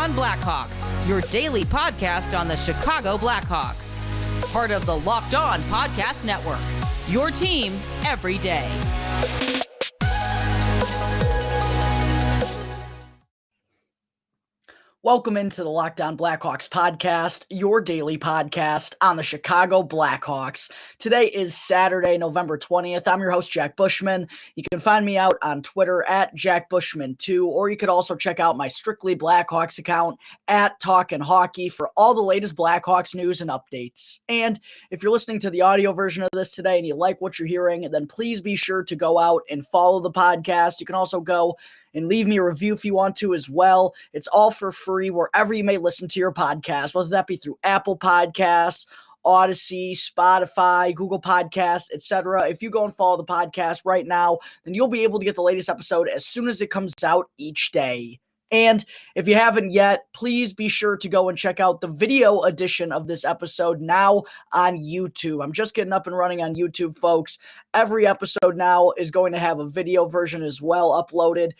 On Blackhawks, your daily podcast on the Chicago Blackhawks. Part of the Locked On Podcast Network, your team every day. Welcome into the Locked On Blackhawks podcast, your daily podcast on the Chicago Blackhawks. Today is Saturday, November 20th. I'm your host, Jack Bushman. You can find me out on Twitter at Jack Bushman2, or you could also check out my Strictly Blackhawks account at Talkin' Hockey for all the latest Blackhawks news and updates. And if you're listening to the audio version of this today and you like what you're hearing, then please be sure to go out and follow the podcast. You can also go and leave me a review if you want to as well. It's all for free wherever you may listen to your podcast, whether that be through Apple Podcasts, Odyssey, Spotify, Google Podcasts, etc. If you go and follow the podcast right now, then you'll be able to get the latest episode as soon as it comes out each day. And if you haven't yet, please be sure to go and check out the video edition of this episode now on YouTube. I'm just getting up and running on YouTube, folks. Every episode now is going to have a video version as well uploaded.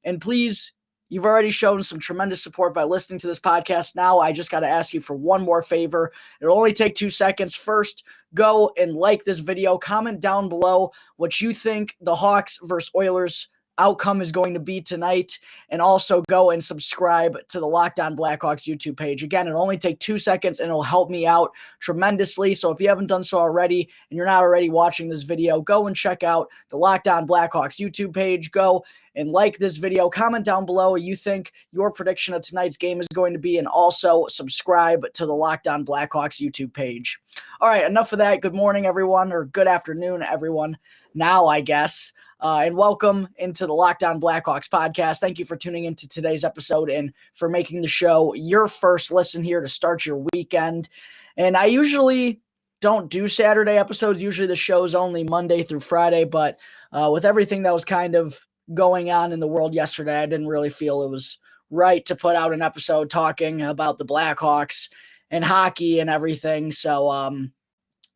And please, you've already shown some tremendous support by listening to this podcast. Now I just got to ask you for one more favor. It'll only take 2 seconds. First, go and like this video. Comment down below what you think the Hawks versus Oilers outcome is going to be tonight, and also go and subscribe to the Locked On Blackhawks YouTube page. Again, it'll only take 2 seconds and it'll help me out tremendously. So if you haven't done so already and you're not already watching this video, go and check out the Locked On Blackhawks YouTube page. Go and like this video. Comment down below what you think your prediction of tonight's game is going to be, and also subscribe to the Locked On Blackhawks YouTube page. All right, enough of that. Good morning, everyone, or good afternoon, everyone. Now, I guess. And welcome into the Locked On Blackhawks podcast. Thank you for tuning into today's episode and for making the show your first listen here to start your weekend. And I usually don't do Saturday episodes. Usually the show's only Monday through Friday, but with everything that was kind of going on in the world yesterday, I didn't really feel it was right to put out an episode talking about the Blackhawks and hockey and everything. So,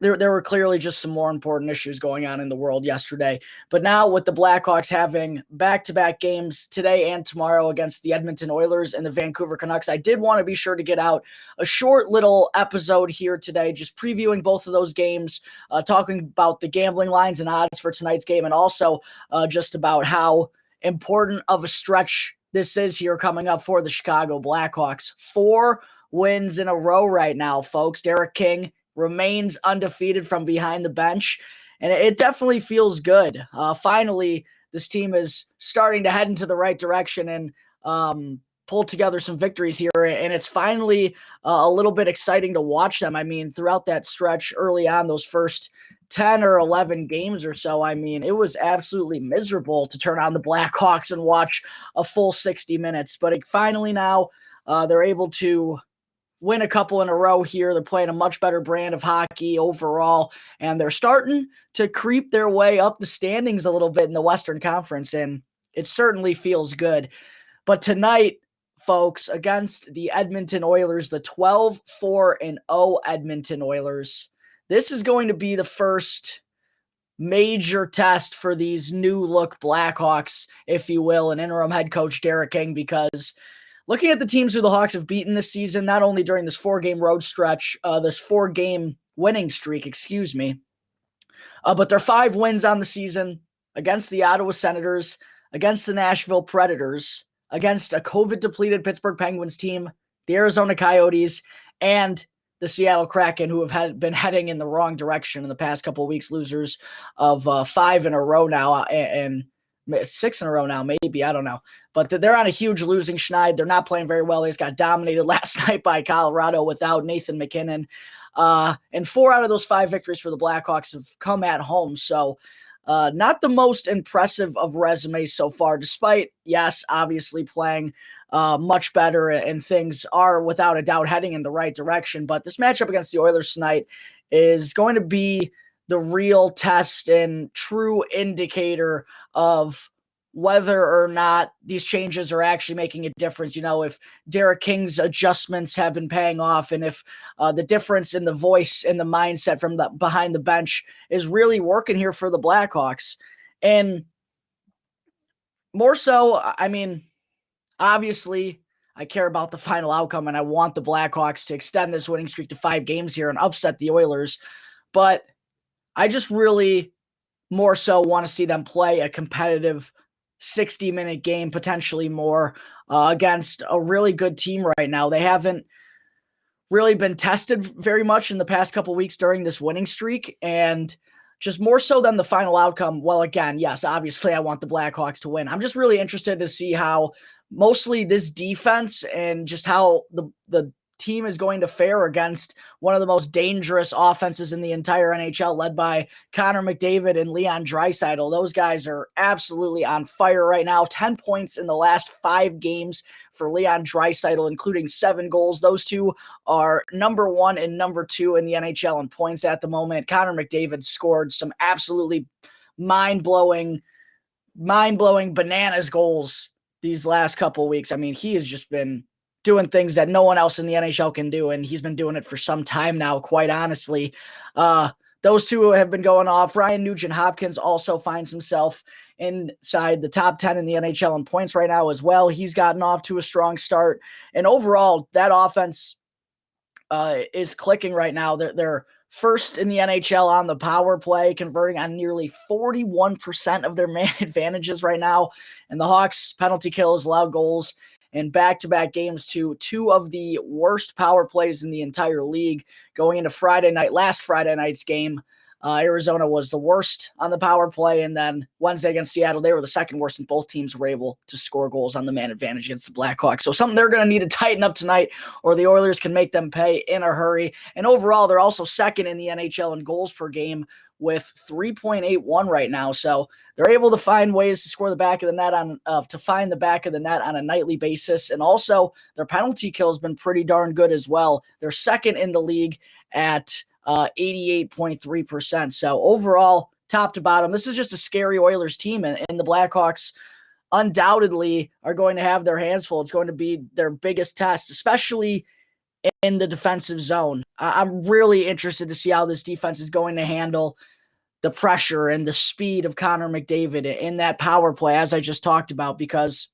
There were clearly just some more important issues going on in the world yesterday. But now with the Blackhawks having back-to-back games today and tomorrow against the Edmonton Oilers and the Vancouver Canucks, I did want to be sure to get out a short little episode here today, just previewing both of those games, talking about the gambling lines and odds for tonight's game, and also just about how important of a stretch this is here coming up for the Chicago Blackhawks. 4 wins in a row right now, folks. Derek King remains undefeated from behind the bench, and it definitely feels good. Finally, this team is starting to head into the right direction and pull together some victories here, and it's finally a little bit exciting to watch them. I mean, throughout that stretch early on, those first 10 or 11 games or so, I mean, it was absolutely miserable to turn on the Blackhawks and watch a full 60 minutes. But finally now, they're able to win a couple in a row here. They're playing a much better brand of hockey overall, and they're starting to creep their way up the standings a little bit in the Western Conference, and it certainly feels good. But tonight, folks, against the Edmonton Oilers, the 12-4-0 Edmonton Oilers, this is going to be the first major test for these new-look Blackhawks, if you will, and interim head coach Derek King, because looking at the teams who the Hawks have beaten this season, not only during this 4-game road stretch, this 4-game winning streak, but their 5 wins on the season against the Ottawa Senators, against the Nashville Predators, against a COVID-depleted Pittsburgh Penguins team, the Arizona Coyotes, and the Seattle Kraken, who have been heading in the wrong direction in the past couple of weeks, losers of 5 in a row now, and 6 in a row now, maybe, I don't know. But they're on a huge losing schneid. They're not playing very well. They just got dominated last night by Colorado without Nathan MacKinnon. And 4 out of those 5 victories for the Blackhawks have come at home. So not the most impressive of resumes so far, despite, yes, obviously playing much better, and things are without a doubt heading in the right direction. But this matchup against the Oilers tonight is going to be the real test and true indicator of whether or not these changes are actually making a difference. You know, if Derek King's adjustments have been paying off, and if the difference in the voice and the mindset from the behind the bench is really working here for the Blackhawks. And more so, I mean, obviously, I care about the final outcome, and I want the Blackhawks to extend this winning streak to 5 games here and upset the Oilers. But I just really more so want to see them play a competitive 60-minute game, potentially more, against a really good team right now. They haven't really been tested very much in the past couple weeks during this winning streak, and just more so than the final outcome. Well, again, yes, obviously I want the Blackhawks to win. I'm just really interested to see how mostly this defense and just how the team is going to fare against one of the most dangerous offenses in the entire NHL, led by Connor McDavid and Leon Draisaitl. Those guys are absolutely on fire right now. 10 points in the last 5 games for Leon Draisaitl, including 7 goals. Those two are number 1 and number 2 in the NHL in points at the moment. Connor McDavid scored some absolutely mind-blowing bananas goals these last couple weeks. I mean, he has just been doing things that no one else in the NHL can do, and he's been doing it for some time now, quite honestly. Those two have been going off. Ryan Nugent-Hopkins also finds himself inside the top 10 in the NHL in points right now as well. He's gotten off to a strong start. And overall, that offense is clicking right now. They're first in the NHL on the power play, converting on nearly 41% of their man advantages right now. And the Hawks' penalty kills, allowed goals in back-to-back games to 2 of the worst power plays in the entire league. Going into last Friday night's game, Arizona was the worst on the power play, and then Wednesday against Seattle, they were the second worst, and both teams were able to score goals on the man advantage against the Blackhawks. So something they're going to need to tighten up tonight, or the Oilers can make them pay in a hurry. And overall, they're also second in the NHL in goals per game with 3.81 right now. So they're able to find ways to score the back of the net to find the back of the net on a nightly basis. And also their penalty kill has been pretty darn good as well. They're second in the league at 88.3%. So overall, top to bottom, this is just a scary Oilers team, and the Blackhawks undoubtedly are going to have their hands full. It's going to be their biggest test, especially in the defensive zone. I'm really interested to see how this defense is going to handle the pressure and the speed of Connor McDavid in that power play, as I just talked about, because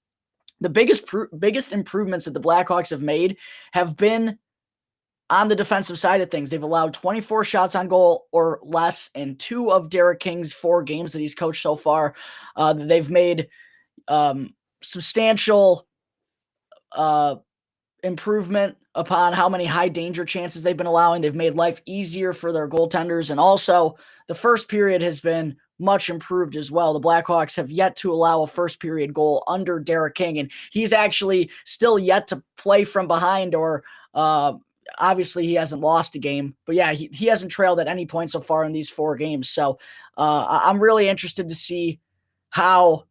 the biggest improvements that the Blackhawks have made have been on the defensive side of things. They've allowed 24 shots on goal or less in 2 of Derek King's 4 games that he's coached so far. They've made substantial improvement upon how many high danger chances they've been allowing. They've made life easier for their goaltenders. And also the first period has been much improved as well. The Blackhawks have yet to allow a first period goal under Derek King, and he's actually still yet to play from behind, or obviously he hasn't lost a game, but yeah, he hasn't trailed at any point so far in these 4 games. So I'm really interested to see how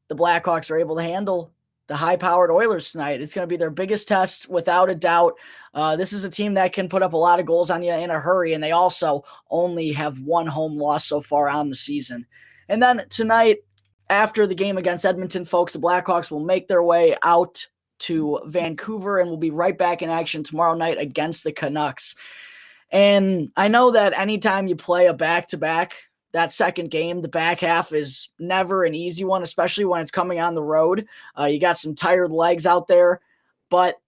the Blackhawks are able to handle the high-powered Oilers tonight. It's going to be their biggest test, without a doubt. This is a team that can put up a lot of goals on you in a hurry, and they also only have 1 home loss so far on the season. And then tonight, after the game against Edmonton, folks, the Blackhawks will make their way out to Vancouver and will be right back in action tomorrow night against the Canucks. And I know that anytime you play a back-to-back, that second game, the back half is never an easy one, especially when it's coming on the road. You got some tired legs out there, but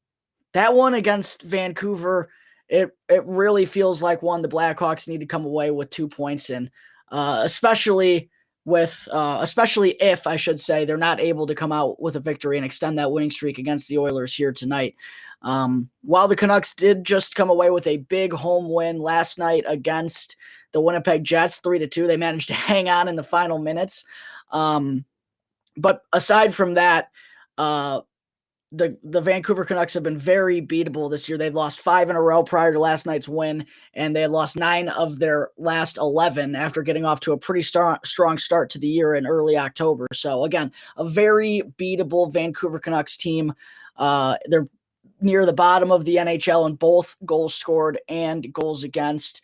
that one against Vancouver, it really feels like one the Blackhawks need to come away with 2 points in, especially if, I should say, they're not able to come out with a victory and extend that winning streak against the Oilers here tonight. While the Canucks did just come away with a big home win last night against the Winnipeg Jets, 3-2, they managed to hang on in the final minutes. But aside from that, the Vancouver Canucks have been very beatable this year. They've lost 5 in a row prior to last night's win, and they had lost 9 of their last 11 after getting off to a pretty strong start to the year in early October. So again, a very beatable Vancouver Canucks team. They're near the bottom of the NHL in both goals scored and goals against.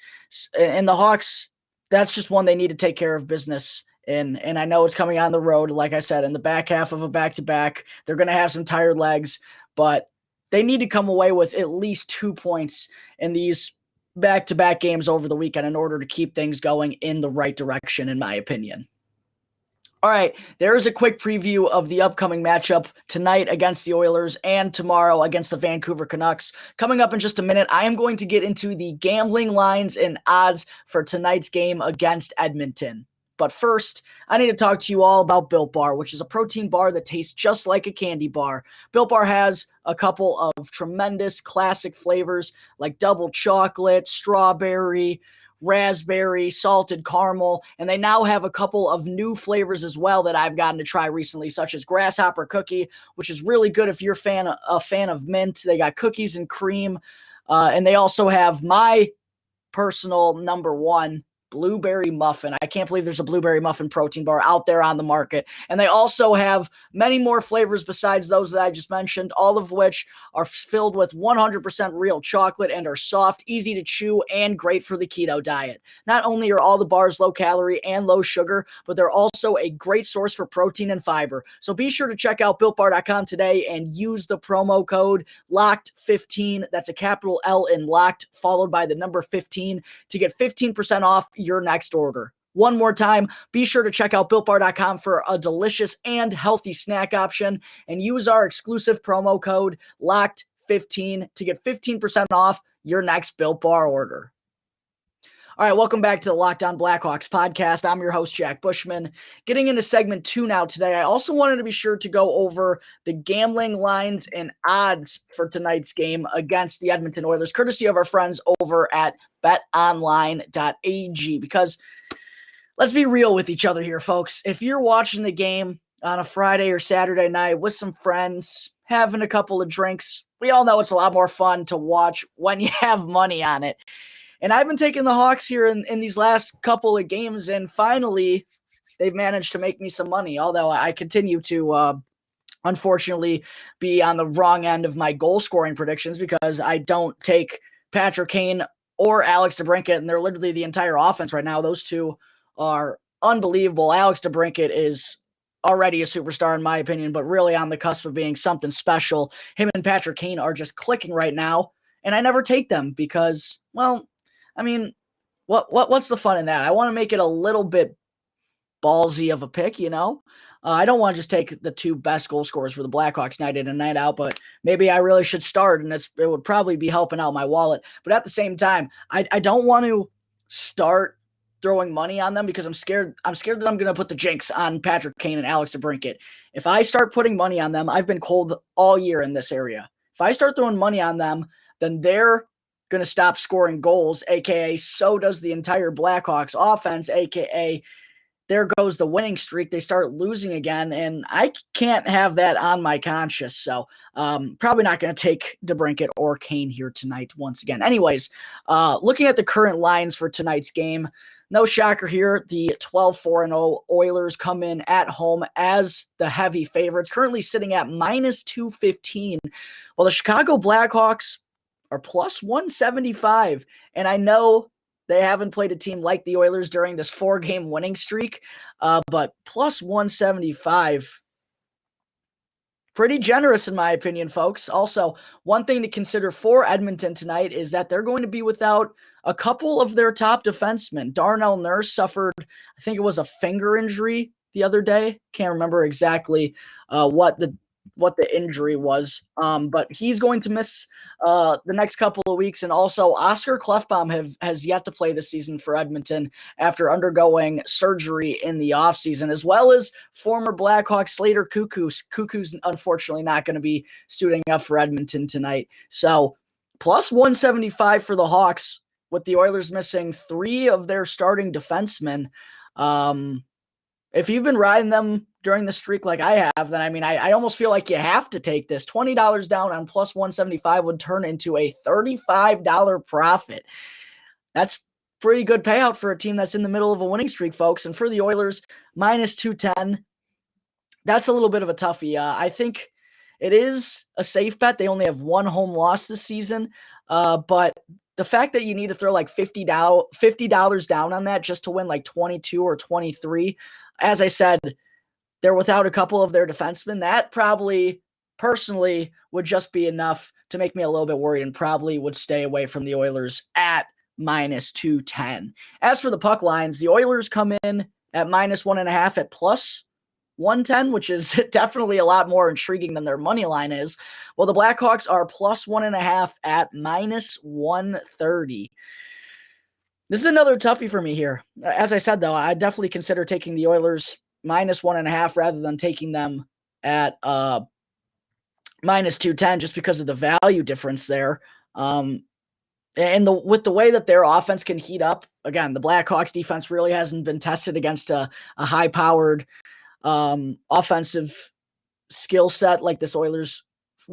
And the Hawks, that's just one they need to take care of business in. And I know it's coming on the road, like I said, in the back half of a back-to-back. They're going to have some tired legs, but they need to come away with at least 2 points in these back-to-back games over the weekend in order to keep things going in the right direction, in my opinion. All right, there is a quick preview of the upcoming matchup tonight against the Oilers and tomorrow against the Vancouver Canucks. Coming up in just a minute, I am going to get into the gambling lines and odds for tonight's game against Edmonton. But first, I need to talk to you all about Built Bar, which is a protein bar that tastes just like a candy bar. Built Bar has a couple of tremendous classic flavors like double chocolate, strawberry, raspberry, salted caramel, and they now have a couple of new flavors as well that I've gotten to try recently, such as grasshopper cookie, which is really good if you're a fan of mint. They got cookies and cream, and they also have my personal number one, blueberry muffin. I can't believe there's a blueberry muffin protein bar out there on the market. And they also have many more flavors besides those that I just mentioned, all of which are filled with 100% real chocolate and are soft, easy to chew, and great for the keto diet. Not only are all the bars low calorie and low sugar, but they're also a great source for protein and fiber. So be sure to check out BuiltBar.com today and use the promo code LOCKED15. That's a capital L in LOCKED, followed by the number 15 to get 15% off your next order. One more time, be sure to check out BuiltBar.com for a delicious and healthy snack option and use our exclusive promo code LOCKED15 to get 15% off your next Built Bar order. All right, welcome back to the Locked On Blackhawks podcast. I'm your host, Jack Bushman. Getting into segment 2 now today, I also wanted to be sure to go over the gambling lines and odds for tonight's game against the Edmonton Oilers, courtesy of our friends over at betonline.ag, because let's be real with each other here, folks. If you're watching the game on a Friday or Saturday night with some friends, having a couple of drinks, we all know it's a lot more fun to watch when you have money on it. And I've been taking the Hawks here in these last couple of games, and finally they've managed to make me some money, although I continue to unfortunately be on the wrong end of my goal-scoring predictions because I don't take Patrick Kane or Alex DeBrincat, and they're literally the entire offense right now. Those two are unbelievable. Alex DeBrincat is already a superstar in my opinion, but really on the cusp of being something special. Him and Patrick Kane are just clicking right now, and I never take them because, well, I mean, what's the fun in that? I want to make it a little bit ballsy of a pick, you know? I don't want to just take the two best goal scorers for the Blackhawks night in and night out, but maybe I really should start, and it would probably be helping out my wallet. But at the same time, I don't want to start throwing money on them because I'm scared that I'm going to put the jinx on Patrick Kane and Alex DeBrincat. If I start putting money on them, I've been cold all year in this area. If I start throwing money on them, then they're going to stop scoring goals, a.k.a. so does the entire Blackhawks offense, a.k.a. there goes the winning streak. They start losing again, and I can't have that on my conscience. So probably not going to take DeBrincat or Kane here tonight once again. Anyways, looking at the current lines for tonight's game, no shocker here. The 12-4-0 Oilers come in at home as the heavy favorites, currently sitting at minus 215, while the Chicago Blackhawks are plus 175. And I know they haven't played a team like the Oilers during this 4-game winning streak, but plus 175, pretty generous in my opinion, folks. Also, one thing to consider for Edmonton tonight is that they're going to be without a couple of their top defensemen. Darnell Nurse suffered, I think it was a finger injury the other day. Can't remember exactly what the injury was, but he's going to miss the next couple of weeks. And also Oscar Klefbom has yet to play this season for Edmonton after undergoing surgery in the offseason, as well as former Blackhawk Slater Cuckoo's unfortunately not going to be suiting up for Edmonton tonight. So plus 175 for the Hawks with the Oilers missing 3 of their starting defensemen. If you've been riding them during the streak like I have, then I almost feel like you have to take this. $20 down on plus 175 would turn into a $35 profit. That's pretty good payout for a team that's in the middle of a winning streak, folks. And for the Oilers, minus 210, that's a little bit of a toughie. I think it is a safe bet. They only have 1 home loss this season, but the fact that you need to throw like $50 down on that just to win like 22 or 23, as I said, they're without a couple of their defensemen. That probably, personally, would just be enough to make me a little bit worried and probably would stay away from the Oilers at minus 210. As for the puck lines, the Oilers come in at minus 1.5 at plus 110, which is definitely a lot more intriguing than their money line is. Well, the Blackhawks are plus 1.5 at minus 130. This is another toughie for me here. As I said, though, I definitely consider taking the Oilers minus 1.5 rather than taking them at minus 210 just because of the value difference there. And with the way that their offense can heat up, again, the Blackhawks defense really hasn't been tested against a high-powered offensive skill set like this Oilers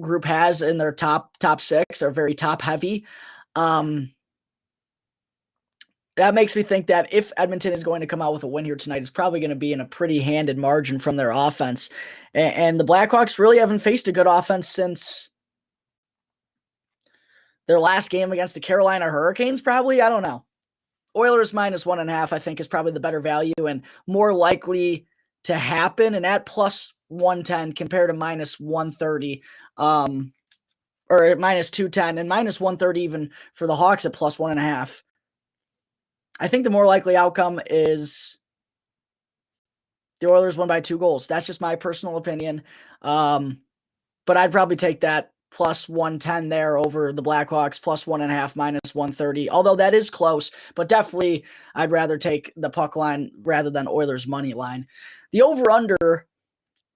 group has in their top six, are very top-heavy. That makes me think that if Edmonton is going to come out with a win here tonight, it's probably going to be in a pretty handed margin from their offense. And the Blackhawks really haven't faced a good offense since their last game against the Carolina Hurricanes, probably. I don't know. Oilers minus 1.5, I think, is probably the better value and more likely to happen. And at plus 110 compared to minus 130, or minus 210, and minus 130 even for the Hawks at plus 1.5. I think the more likely outcome is the Oilers win by 2 goals. That's just my personal opinion. But I'd probably take that plus 110 there over the Blackhawks, plus 1.5, minus 130. Although that is close, but definitely I'd rather take the puck line rather than Oilers money line. The over-under,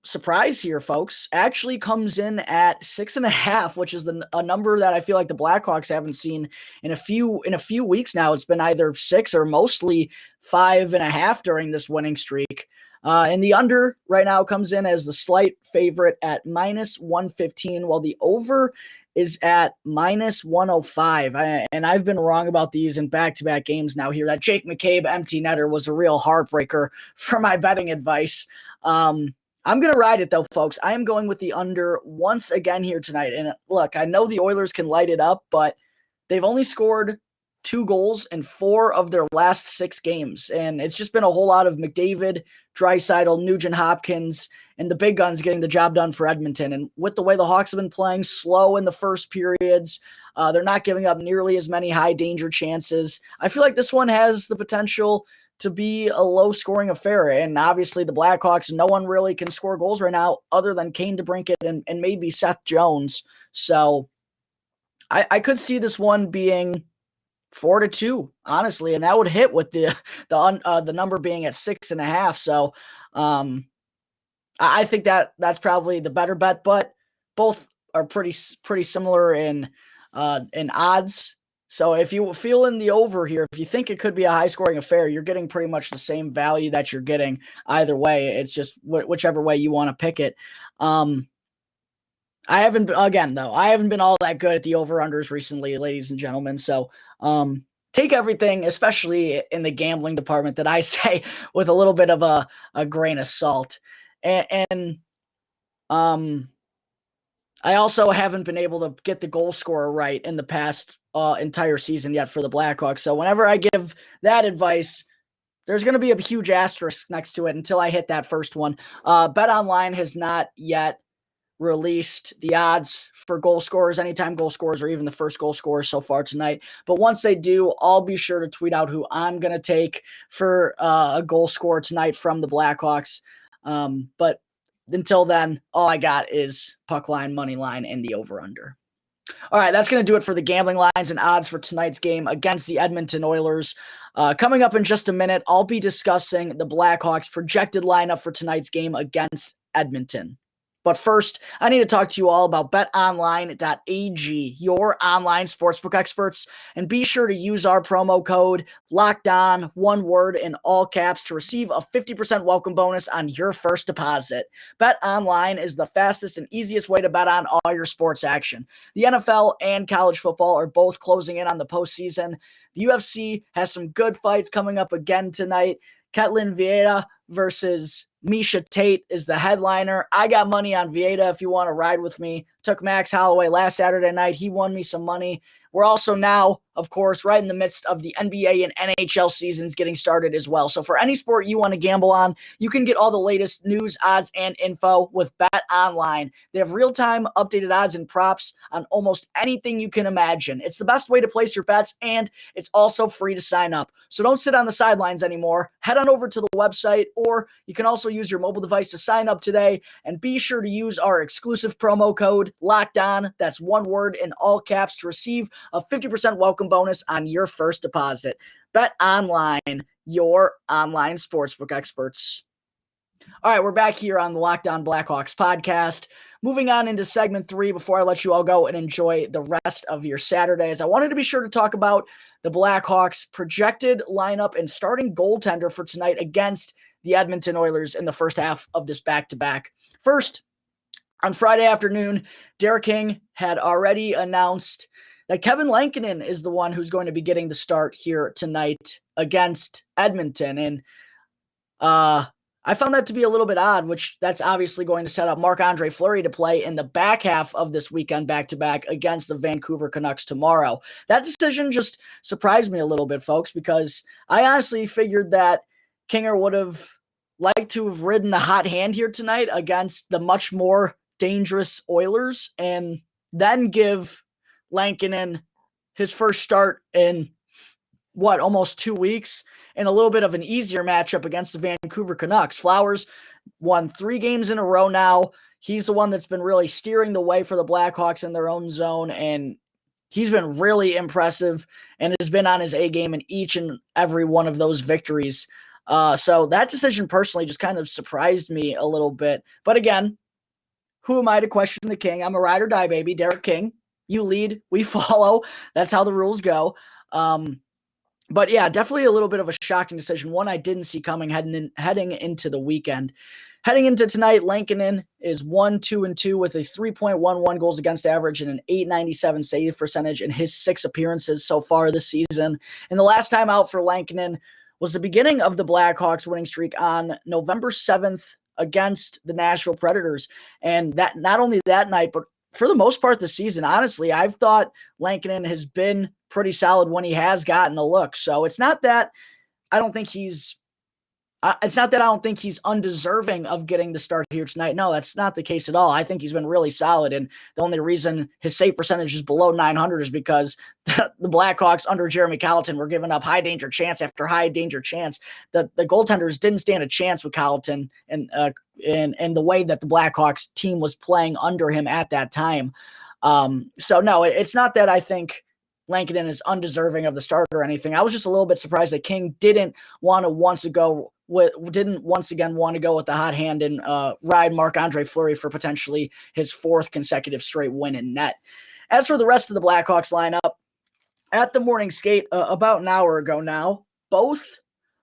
surprise here, folks, actually comes in at 6.5, which is a number that I feel like the Blackhawks haven't seen in a few weeks now. It's been either 6 or mostly 5.5 during this winning streak. And the under right now comes in as the slight favorite at minus 115, while the over is at minus 105. And I've been wrong about these in back-to-back games now here. That Jake McCabe empty netter was a real heartbreaker for my betting advice. I'm going to ride it, though, folks. I am going with the under once again here tonight. And look, I know the Oilers can light it up, but they've only scored 2 goals in 4 of their last 6 games. And it's just been a whole lot of McDavid, Draisaitl, Nugent-Hopkins, and the big guns getting the job done for Edmonton. And with the way the Hawks have been playing slow in the first periods, they're not giving up nearly as many high-danger chances. I feel like this one has the potential to be a low-scoring affair. And obviously the Blackhawks, no one really can score goals right now other than Kane DeBrincat and maybe Seth Jones. So I could see this one being 4-2, honestly, and that would hit with the number being at 6.5. So I think that's probably the better bet, but both are pretty similar in odds. So if you feel in the over here, if you think it could be a high-scoring affair, you're getting pretty much the same value that you're getting either way. It's just whichever way you want to pick it. I haven't been all that good at the over-unders recently, ladies and gentlemen. So take everything, especially in the gambling department, that I say with a little bit of a grain of salt. And I also haven't been able to get the goal scorer right in the past entire season yet for the Blackhawks. So whenever I give that advice, there's going to be a huge asterisk next to it until I hit that first one. BetOnline has not yet released the odds for goal scorers, anytime goal scorers, or even the first goal scorers so far tonight. But once they do, I'll be sure to tweet out who I'm going to take for a goal scorer tonight from the Blackhawks. But until then, all I got is puck line, money line, and the over-under. All right, that's going to do it for the gambling lines and odds for tonight's game against the Edmonton Oilers. Coming up in just a minute, I'll be discussing the Blackhawks' projected lineup for tonight's game against Edmonton. But first, I need to talk to you all about betonline.ag, your online sportsbook experts, and be sure to use our promo code LOCKEDON, one word in all caps, to receive a 50% welcome bonus on your first deposit. BetOnline is the fastest and easiest way to bet on all your sports action. The NFL and college football are both closing in on the postseason. The UFC has some good fights coming up again tonight. Ketlin Vieira versus Misha Tate is the headliner. I got money on Vieira if you want to ride with me. Took Max Holloway last Saturday night. He won me some money. We're also now of course, right in the midst of the NBA and NHL seasons getting started as well. So for any sport you want to gamble on, you can get all the latest news, odds, and info with BetOnline. They have real-time updated odds and props on almost anything you can imagine. It's the best way to place your bets, and it's also free to sign up. So don't sit on the sidelines anymore. Head on over to the website, or you can also use your mobile device to sign up today, and be sure to use our exclusive promo code LOCKEDON. That's one word in all caps to receive a 50% welcome bonus on your first deposit. BetOnline, your online sportsbook experts. All right, we're back here on the Locked On Blackhawks podcast. Moving on into segment 3 before I let you all go and enjoy the rest of your Saturdays. I wanted to be sure to talk about the Blackhawks' projected lineup and starting goaltender for tonight against the Edmonton Oilers in the first half of this back-to-back. First, on Friday afternoon, Derek King had already announced that Kevin Lankinen is the one who's going to be getting the start here tonight against Edmonton. And I found that to be a little bit odd, which that's obviously going to set up Marc-Andre Fleury to play in the back half of this weekend back-to-back against the Vancouver Canucks tomorrow. That decision just surprised me a little bit, folks, because I honestly figured that Kinger would have liked to have ridden the hot hand here tonight against the much more dangerous Oilers and then give Lankinen his first start in almost 2 weeks, and a little bit of an easier matchup against the Vancouver Canucks. Flowers won 3 games in a row now. He's the one that's been really steering the way for the Blackhawks in their own zone, and he's been really impressive and has been on his A game in each and every one of those victories. So that decision personally just kind of surprised me a little bit. But again, who am I to question the king? I'm a ride or die baby, Derek King. You lead, we follow. That's how the rules go. But yeah, definitely a little bit of a shocking decision. One I didn't see coming heading into the weekend. Heading into tonight, Lankinen is 1-2-2 with a 3.11 goals against average and an .897 save percentage in his 6 appearances so far this season. And the last time out for Lankinen was the beginning of the Blackhawks winning streak on November 7th against the Nashville Predators. And that not only that night, but for the most part this season, honestly, I've thought Lankinen has been pretty solid when he has gotten a look. So it's not that I don't think he's undeserving of getting the start here tonight. No, that's not the case at all. I think he's been really solid, and the only reason his save percentage is below .900 is because the Blackhawks under Jeremy Colleton were giving up high danger chance after high danger chance. The goaltenders didn't stand a chance with Colleton and the way that the Blackhawks team was playing under him at that time. So no, it's not that I think Lankinen is undeserving of the start or anything. I was just a little bit surprised that King didn't once again want to go with the hot hand and ride Marc-Andre Fleury for potentially his 4th consecutive straight win in net. As for the rest of the Blackhawks lineup, at the morning skate about an hour ago now, both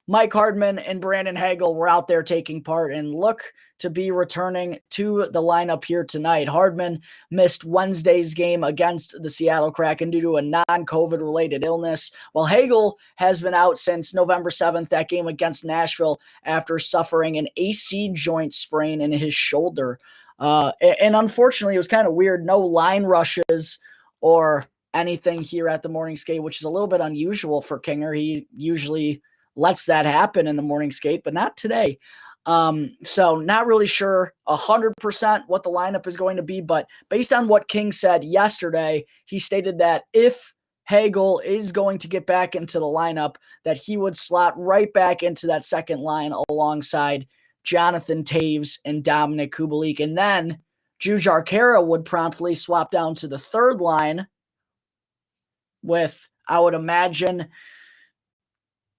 Mike Hardman and Brandon Hagel were out there taking part and look to be returning to the lineup here tonight. Hardman missed Wednesday's game against the Seattle Kraken due to a non-COVID related illness, while Hagel has been out since November 7th, that game against Nashville, after suffering an AC joint sprain in his shoulder. And unfortunately, it was kind of weird. No line rushes or anything here at the morning skate, which is a little bit unusual for Kinger. He usually lets that happen in the morning skate, but not today. So not really sure 100% what the lineup is going to be, but based on what King said yesterday, he stated that if Hagel is going to get back into the lineup, that he would slot right back into that second line alongside Jonathan Taves and Dominic Kubalik. And then Jujhar Khaira would promptly swap down to the third line with, I would imagine,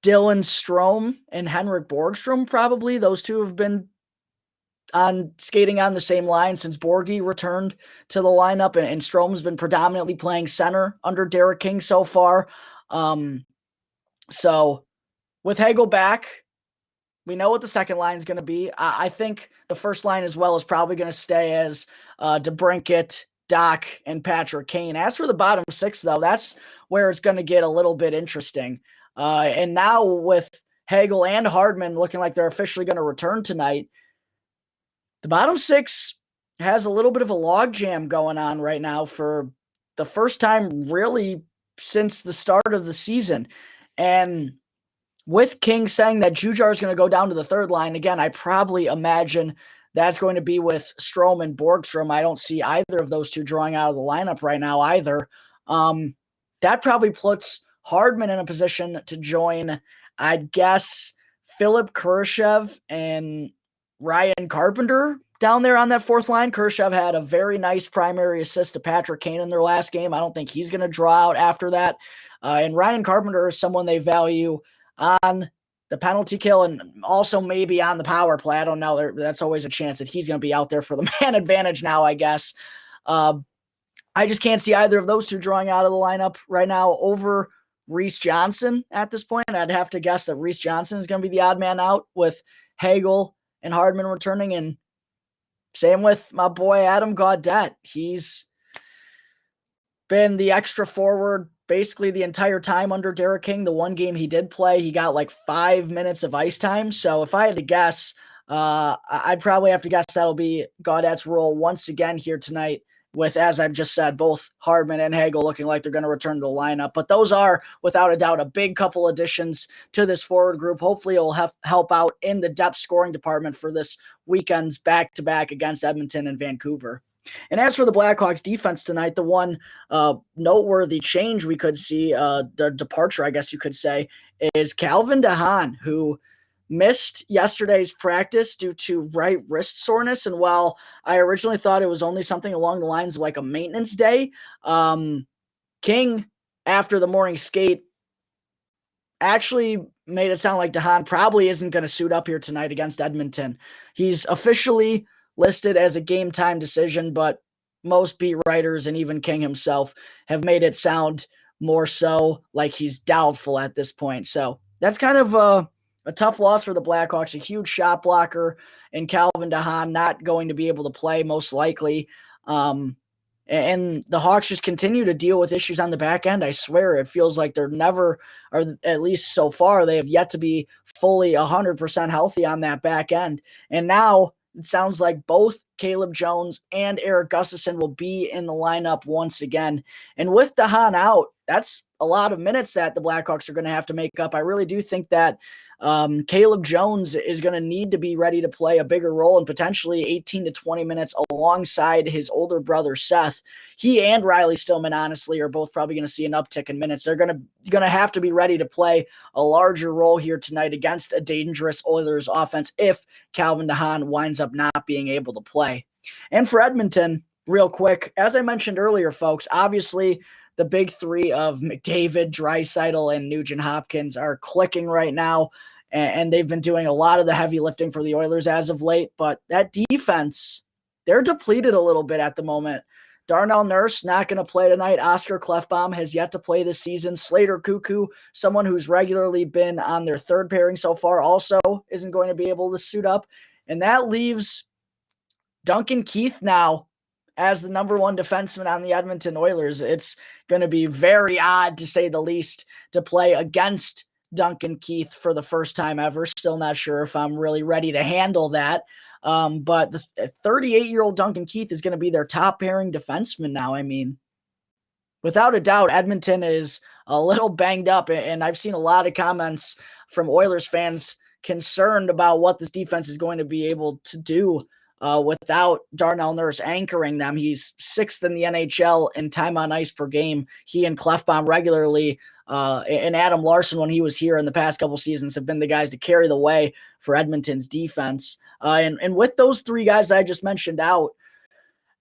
Dylan Strome and Henrik Borgstrom, probably. Those two have been skating on the same line since Borgie returned to the lineup, and Strome's been predominantly playing center under Derek King so far. So with Hagel back, we know what the second line is going to be. I think the first line as well is probably going to stay as DeBrincat, Doc, and Patrick Kane. As for the bottom 6, though, that's where it's going to get a little bit interesting. And now with Hagel and Hardman looking like they're officially going to return tonight, the bottom 6 has a little bit of a logjam going on right now for the first time really since the start of the season. And with King saying that Jujar is going to go down to the third line, again, I probably imagine that's going to be with Strome and Borgstrom. I don't see either of those two drawing out of the lineup right now either. That probably puts Hardman in a position to join, I'd guess, Philip Kurashev and Ryan Carpenter down there on that fourth line. Kurashev had a very nice primary assist to Patrick Kane in their last game. I don't think he's going to draw out after that. And Ryan Carpenter is someone they value on the penalty kill and also maybe on the power play. I don't know. That's always a chance that he's going to be out there for the man advantage now, I guess. I just can't see either of those two drawing out of the lineup right now over Reese Johnson at this point. I'd have to guess that Reese Johnson is going to be the odd man out with Hagel and Hardman returning. And same with my boy Adam Gaudette. He's been the extra forward basically the entire time under Derek King. The one game he did play, he got like 5 minutes of ice time. So if I had to guess, I'd probably have to guess that'll be Gaudette's role once again here tonight with, as I've just said, both Hardman and Hagel looking like they're going to return to the lineup. But those are, without a doubt, a big couple additions to this forward group. Hopefully it will help out in the depth scoring department for this weekend's back-to-back against Edmonton and Vancouver. And as for the Blackhawks defense tonight, the one noteworthy change we could see, the departure, I guess you could say, is Calvin DeHaan, who missed yesterday's practice due to right wrist soreness. And while I originally thought it was only something along the lines of like a maintenance day, King, after the morning skate, actually made it sound like DeHaan probably isn't going to suit up here tonight against Edmonton. He's officially listed as a game time decision, but most beat writers and even King himself have made it sound more so like he's doubtful at this point. So that's kind of a tough loss for the Blackhawks, a huge shot blocker, and Calvin DeHaan not going to be able to play most likely. And the Hawks just continue to deal with issues on the back end. I swear it feels like they're never, or at least so far, they have yet to be fully 100% healthy on that back end. And now it sounds like both Caleb Jones and Eric Gustafsson will be in the lineup once again. And with DeHaan out, that's a lot of minutes that the Blackhawks are going to have to make up. I really do think that Caleb Jones is going to need to be ready to play a bigger role and potentially 18 to 20 minutes alongside his older brother, Seth. He and Riley Stillman, honestly, are both probably going to see an uptick in minutes. They're going to have to be ready to play a larger role here tonight against a dangerous Oilers offense if Calvin DeHaan winds up not being able to play. And for Edmonton, real quick, as I mentioned earlier, folks, obviously the big three of McDavid, Draisaitl, and Nugent-Hopkins are clicking right now, and they've been doing a lot of the heavy lifting for the Oilers as of late. But that defense, they're depleted a little bit at the moment. Darnell Nurse not going to play tonight. Oscar Klefbom has yet to play this season. Slater Cuckoo, someone who's regularly been on their third pairing so far, also isn't going to be able to suit up. And that leaves Duncan Keith now as the number one defenseman on the Edmonton Oilers. It's going to be very odd, to say the least, to play against Duncan Keith for the first time ever. Still not sure if I'm really ready to handle that. But the 38-year-old Duncan Keith is going to be their top pairing defenseman now. I mean, without a doubt, Edmonton is a little banged up, and I've seen a lot of comments from Oilers fans concerned about what this defense is going to be able to do without Darnell Nurse anchoring them. He's sixth in the NHL in time on ice per game. He and Klefbom regularly, and Adam Larson, when he was here in the past couple seasons, have been the guys to carry the way for Edmonton's defense. And with those three guys I just mentioned out,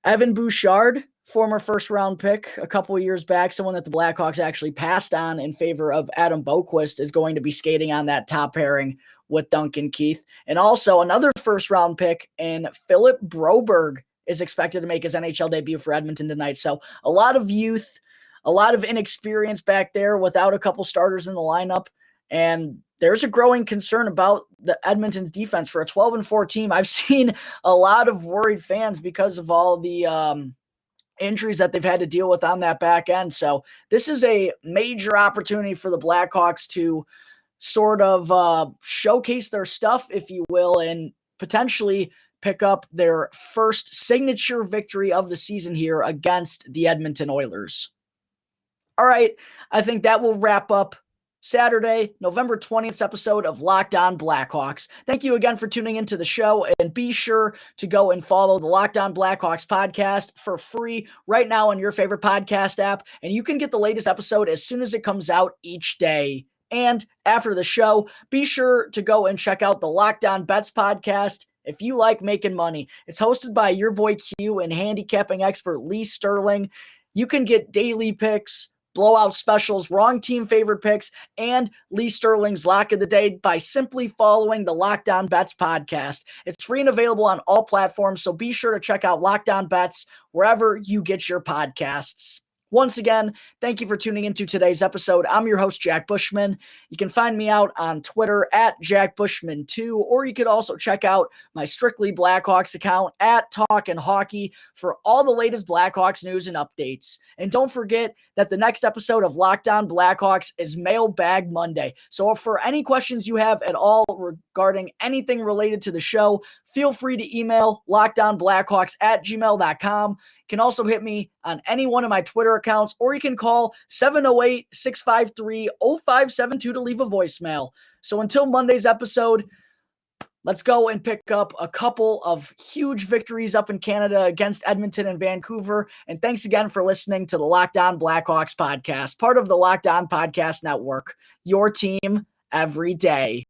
Evan Bouchard, former first-round pick a couple of years back, someone that the Blackhawks actually passed on in favor of Adam Boquist, is going to be skating on that top pairing with Duncan Keith. And also another first-round pick in Philip Broberg is expected to make his NHL debut for Edmonton tonight. So a lot of youth, a lot of inexperience back there without a couple starters in the lineup. And there's a growing concern about the Edmonton's defense for a 12-4 team. I've seen a lot of worried fans because of all the injuries that they've had to deal with on that back end. So this is a major opportunity for the Blackhawks to sort of showcase their stuff, if you will, and potentially pick up their first signature victory of the season here against the Edmonton Oilers. All right, I think that will wrap up Saturday, November 20th episode of Locked On Blackhawks. Thank you again for tuning into the show, and be sure to go and follow the Locked On Blackhawks podcast for free right now on your favorite podcast app, and you can get the latest episode as soon as it comes out each day. And after the show, be sure to go and check out the Locked On Bets podcast if you like making money. It's hosted by your boy Q and handicapping expert Lee Sterling. You can get daily picks, blowout specials, wrong team favorite picks, and Lee Sterling's lock of the day by simply following the Locked On Bets podcast. It's free and available on all platforms, so be sure to check out Locked On Bets wherever you get your podcasts. Once again, thank you for tuning into today's episode. I'm your host, Jack Bushman. You can find me out on Twitter at JackBushman2, or you could also check out my Strictly Blackhawks account at Talkin' Hockey for all the latest Blackhawks news and updates. And don't forget that the next episode of Locked On Blackhawks is Mailbag Monday. So for any questions you have at all regarding anything related to the show, feel free to email lockedonblackhawks@gmail.com. You can also hit me on any one of my Twitter accounts, or you can call 708-653-0572 to leave a voicemail. So until Monday's episode, let's go and pick up a couple of huge victories up in Canada against Edmonton and Vancouver. And thanks again for listening to the Locked On Blackhawks podcast, part of the Locked On Podcast Network, your team every day.